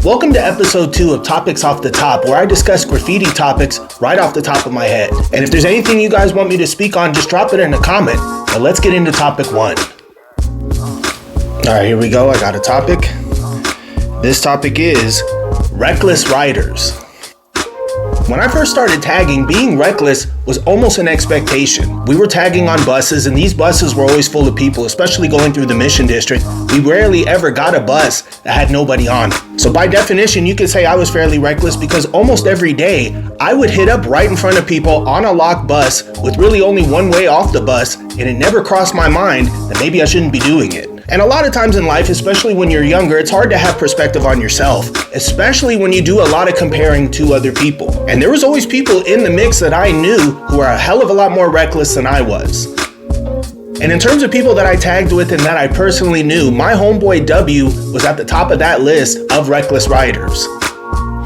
Welcome to episode 2 of Topics Off the Top, where I discuss graffiti topics right off the top of my head. And if there's anything you guys want me to speak on, just drop it in a comment. But let's get into topic 1. Alright, here we go. I got a topic. This topic is reckless riders. When I first started tagging, being reckless was almost an expectation. We were tagging on buses, and these buses were always full of people, especially going through the Mission District. We rarely ever got a bus that had nobody on it. So by definition, you could say I was fairly reckless because almost every day, I would hit up right in front of people on a locked bus with really only one way off the bus, and it never crossed my mind that maybe I shouldn't be doing it. And a lot of times in life, especially when you're younger, it's hard to have perspective on yourself, especially when you do a lot of comparing to other people. And there was always people in the mix that I knew who were a hell of a lot more reckless than I was. And in terms of people that I tagged with and that I personally knew, my homeboy W was at the top of that list of reckless riders.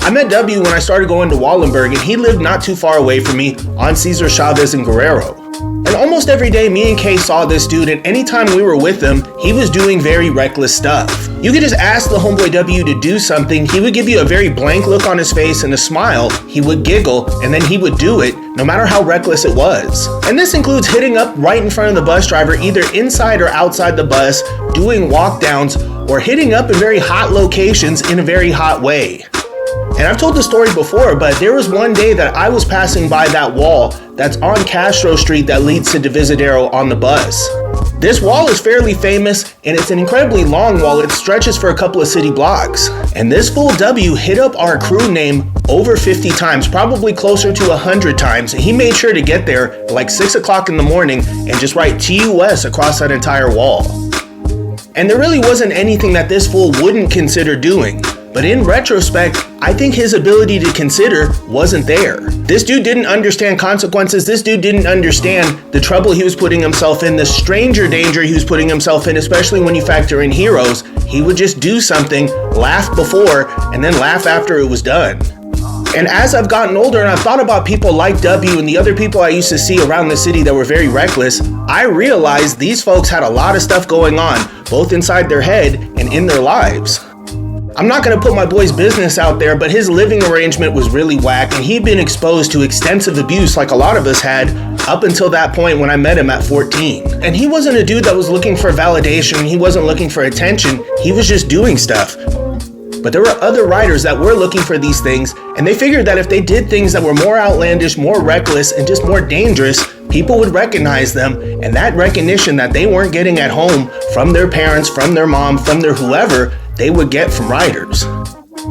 I met W when I started going to Wallenberg, and he lived not too far away from me on Cesar Chavez and Guerrero. And almost every day, me and Kay saw this dude, and anytime we were with him, he was doing very reckless stuff. You could just ask the homeboy W to do something, he would give you a very blank look on his face and a smile, he would giggle, and then he would do it, no matter how reckless it was. And this includes hitting up right in front of the bus driver, either inside or outside the bus, doing walk downs, or hitting up in very hot locations in a very hot way. And I've told the story before, but there was one day that I was passing by that wall that's on Castro Street that leads to Divisadero on the bus. This wall is fairly famous, and it's an incredibly long wall. It stretches for a couple of city blocks. And this fool W hit up our crew name over 50 times, probably closer to 100 times. And he made sure to get there at like 6 o'clock in the morning and just write TUS across that entire wall. And there really wasn't anything that this fool wouldn't consider doing. But in retrospect, I think his ability to consider wasn't there. This dude didn't understand consequences. This dude didn't understand the trouble he was putting himself in, the stranger danger he was putting himself in, especially when you factor in heroes. He would just do something, laugh before, and then laugh after it was done. And as I've gotten older and I've thought about people like W and the other people I used to see around the city that were very reckless, I realized these folks had a lot of stuff going on, both inside their head and in their lives. I'm not going to put my boy's business out there, but his living arrangement was really whack, and he'd been exposed to extensive abuse like a lot of us had up until that point when I met him at 14. And he wasn't a dude that was looking for validation, he wasn't looking for attention, he was just doing stuff. But there were other riders that were looking for these things, and they figured that if they did things that were more outlandish, more reckless, and just more dangerous, people would recognize them, and that recognition that they weren't getting at home from their parents, from their mom, from their whoever, they would get from riders.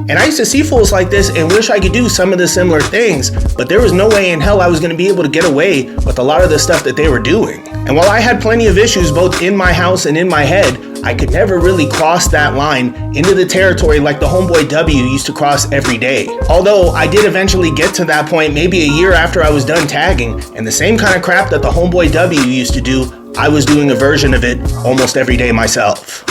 And I used to see fools like this and wish I could do some of the similar things, but there was no way in hell I was going to be able to get away with a lot of the stuff that they were doing. And while I had plenty of issues both in my house and in my head, I could never really cross that line into the territory like the homeboy W used to cross every day. Although I did eventually get to that point maybe a year after I was done tagging, and the same kind of crap that the homeboy W used to do, I was doing a version of it almost every day myself.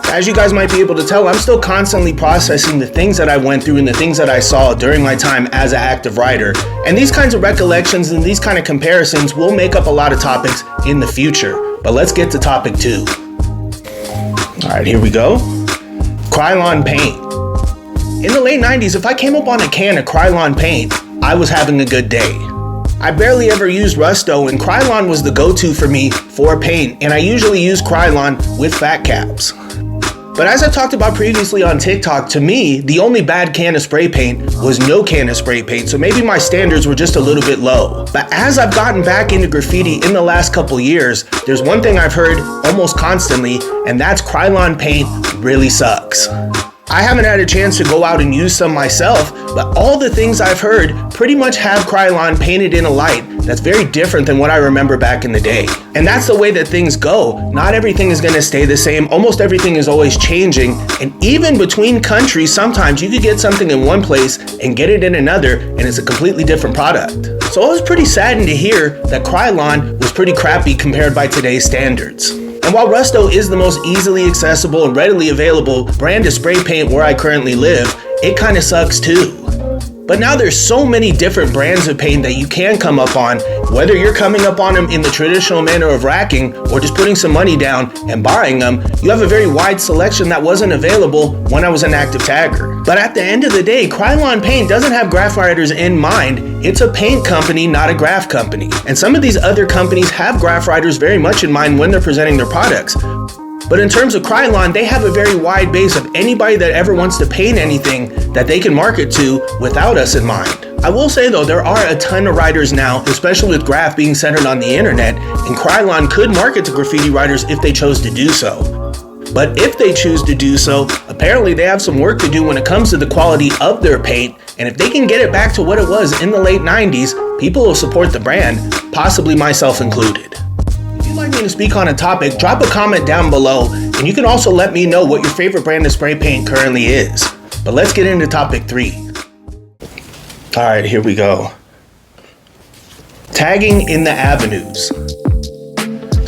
As you guys might be able to tell, I'm still constantly processing the things that I went through and the things that I saw during my time as an active writer. And these kinds of recollections and these kind of comparisons will make up a lot of topics in the future. But let's get to topic 2. Alright, here we go. Krylon Paint. In the late 90s, if I came up on a can of Krylon Paint, I was having a good day. I barely ever used Rusto, and Krylon was the go-to for me for paint, and I usually use Krylon with fat caps. But as I talked about previously on TikTok, to me, the only bad can of spray paint was no can of spray paint, so maybe my standards were just a little bit low. But as I've gotten back into graffiti in the last couple years, there's one thing I've heard almost constantly, and that's Krylon paint really sucks. I haven't had a chance to go out and use some myself, but all the things I've heard pretty much have Krylon painted in a light that's very different than what I remember back in the day. And that's the way that things go. Not everything is going to stay the same. Almost everything is always changing. And even between countries, sometimes you could get something in one place and get it in another, and it's a completely different product. So I was pretty saddened to hear that Krylon was pretty crappy compared by today's standards. And while Rusto is the most easily accessible and readily available brand of spray paint where I currently live, it kind of sucks too. But now there's so many different brands of paint that you can come up on, whether you're coming up on them in the traditional manner of racking or just putting some money down and buying them. You have a very wide selection that wasn't available when I was an active tagger. But at the end of the day, Krylon Paint doesn't have graff writers in mind. It's a paint company, not a graff company. And some of these other companies have graff writers very much in mind when they're presenting their products. But in terms of Krylon, they have a very wide base of anybody that ever wants to paint anything that they can market to without us in mind. I will say though, there are a ton of writers now, especially with graff being centered on the internet, and Krylon could market to graffiti writers if they chose to do so. But if they choose to do so, apparently they have some work to do when it comes to the quality of their paint, and if they can get it back to what it was in the late 90s, people will support the brand, possibly myself included. If you'd like me to speak on a topic, drop a comment down below, and you can also let me know what your favorite brand of spray paint currently is. But let's get into topic 3. Alright, here we go. Tagging in the avenues.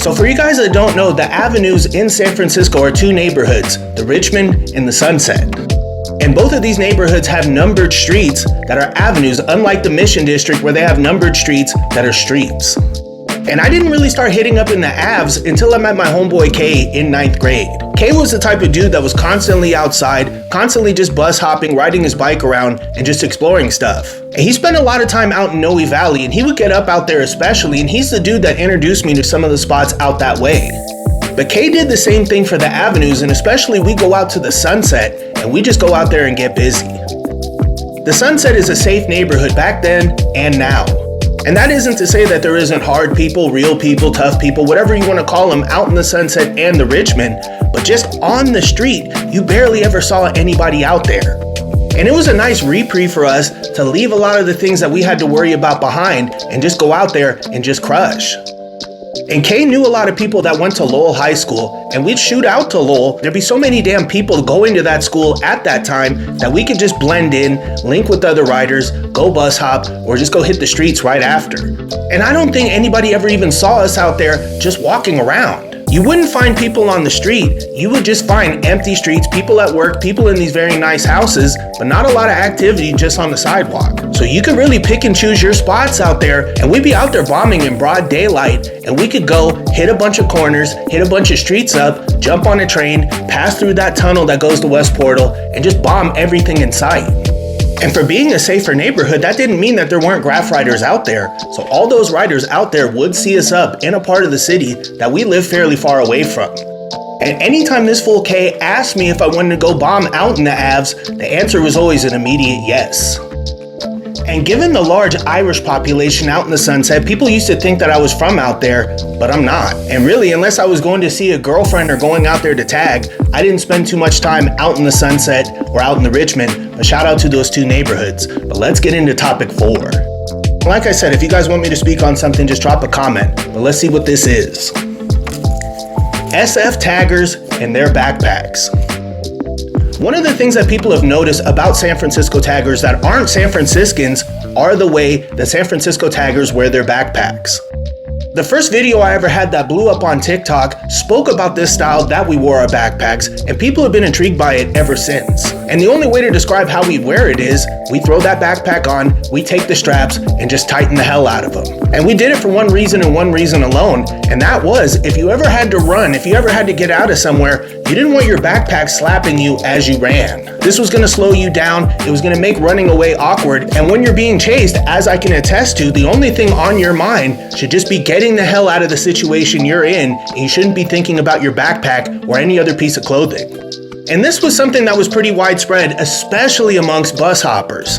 So for you guys that don't know, the avenues in San Francisco are 2 neighborhoods, the Richmond and the Sunset. And both of these neighborhoods have numbered streets that are avenues, unlike the Mission District where they have numbered streets that are streets. And I didn't really start hitting up in the Avs until I met my homeboy Kay in 9th grade. Kay was the type of dude that was constantly outside, constantly just bus hopping, riding his bike around, and just exploring stuff. And he spent a lot of time out in Noe Valley, and he would get up out there especially, and he's the dude that introduced me to some of the spots out that way. But Kay did the same thing for the avenues, and especially we go out to the Sunset, and we just go out there and get busy. The Sunset is a safe neighborhood back then and now. And that isn't to say that there isn't hard people, real people, tough people, whatever you want to call them, out in the Sunset and the Richmond, but just on the street, you barely ever saw anybody out there. And it was a nice reprieve for us to leave a lot of the things that we had to worry about behind and just go out there and just crush. And Kay knew a lot of people that went to Lowell High School, and we'd shoot out to Lowell. There'd be so many damn people going to that school at that time that we could just blend in, link with other riders, go bus hop, or just go hit the streets right after. And I don't think anybody ever even saw us out there just walking around. You wouldn't find people on the street, you would just find empty streets, people at work, people in these very nice houses, but not a lot of activity just on the sidewalk. So you could really pick and choose your spots out there, and we'd be out there bombing in broad daylight, and we could go hit a bunch of corners, hit a bunch of streets up, jump on a train, pass through that tunnel that goes to West Portal, and just bomb everything in sight. And for being a safer neighborhood, that didn't mean that there weren't graff riders out there. So all those riders out there would see us up in a part of the city that we live fairly far away from. And anytime this fool K asked me if I wanted to go bomb out in the Avs, the answer was always an immediate yes. And given the large Irish population out in the Sunset, people used to think that I was from out there, but I'm not. And really, unless I was going to see a girlfriend or going out there to tag, I didn't spend too much time out in the Sunset or out in the Richmond, but shout out to those 2 neighborhoods. But let's get into topic 4. Like I said, if you guys want me to speak on something, just drop a comment, but let's see what this is. SF taggers and their backpacks. One of the things that people have noticed about San Francisco taggers that aren't San Franciscans are the way that San Francisco taggers wear their backpacks. The first video I ever had that blew up on TikTok spoke about this style that we wore our backpacks, and people have been intrigued by it ever since. And the only way to describe how we wear it is, we throw that backpack on, we take the straps, and just tighten the hell out of them. And we did it for one reason and one reason alone, and that was, if you ever had to run, if you ever had to get out of somewhere, you didn't want your backpack slapping you as you ran. This was gonna slow you down, it was gonna make running away awkward, and when you're being chased, as I can attest to, the only thing on your mind should just be getting the hell out of the situation you're in, and you shouldn't be thinking about your backpack or any other piece of clothing. And this was something that was pretty widespread, especially amongst bus hoppers.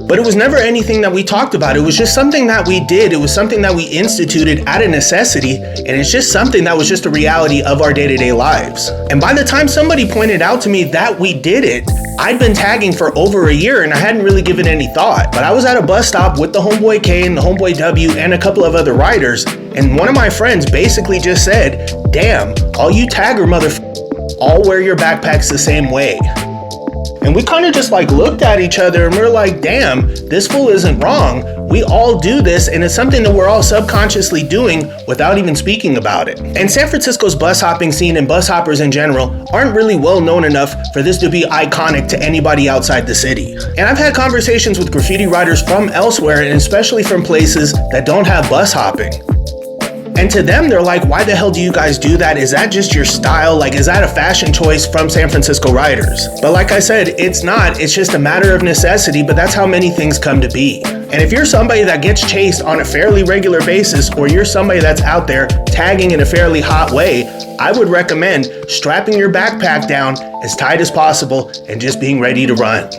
But it was never anything that we talked about. It was just something that we did. It was something that we instituted out of necessity, and it's just something that was just a reality of our day-to-day lives. And by the time somebody pointed out to me that we did it, I'd been tagging for over a year and I hadn't really given any thought. But I was at a bus stop with the homeboy K and the homeboy W and a couple of other riders, and one of my friends basically just said, "Damn, all you tagger all wear your backpacks the same way." And we kind of just like looked at each other and we're like, damn, this fool isn't wrong. We all do this, and it's something that we're all subconsciously doing without even speaking about it. And San Francisco's bus hopping scene and bus hoppers in general aren't really well known enough for this to be iconic to anybody outside the city. And I've had conversations with graffiti writers from elsewhere, and especially from places that don't have bus hopping. And to them, they're like, why the hell do you guys do that? Is that just your style? Like, is that a fashion choice from San Francisco writers? But like I said, it's not. It's just a matter of necessity, but that's how many things come to be. And if you're somebody that gets chased on a fairly regular basis, or you're somebody that's out there tagging in a fairly hot way, I would recommend strapping your backpack down as tight as possible and just being ready to run.